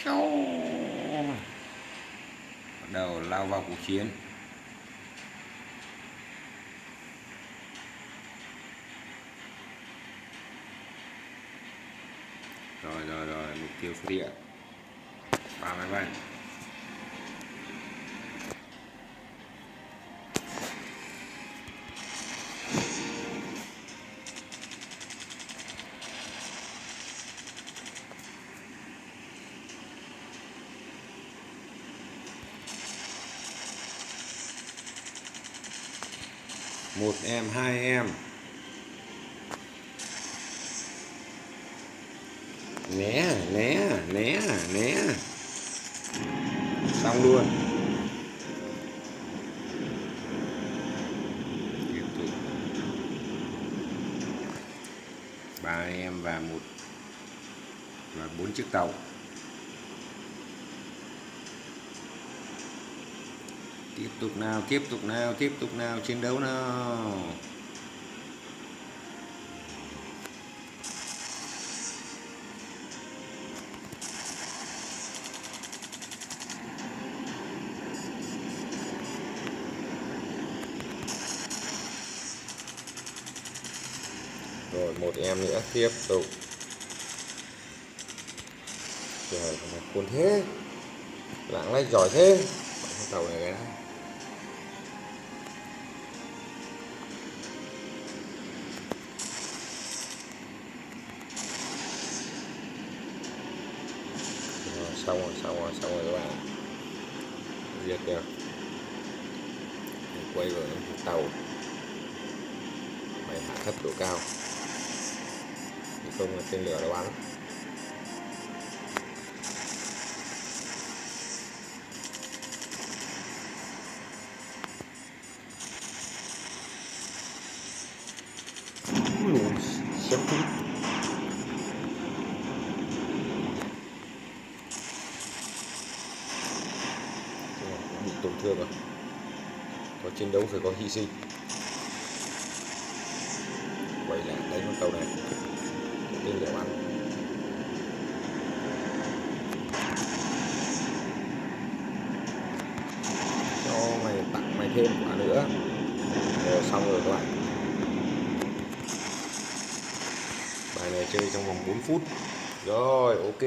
Bắt đầu lao vào cuộc chiến. Rồi, mục tiêu xuất hiện. 3 máy bay. Một em, hai em. Né. Xong luôn. Tiếp tục. 3 em và 4 chiếc tàu. Tiếp tục nào, chiến đấu nào. Rồi một em nữa, tiếp tục. Trời, khôn thế, lạng lách giỏi thế. Con tàu này cái xong rồi các bạn, diệt được. Quay vào tàu, mày hạ thấp độ cao, không là tên lửa nó bắn. Xem phim. Bị tổn thương rồi. Có chiến đấu phải có hy sinh. Quay lại đánh con tàu này, tên lửa bắn. Cho mày, tặng mày thêm quả nữa. Rồi xong rồi các bạn. Bài này chơi trong vòng 4 phút. Rồi ok.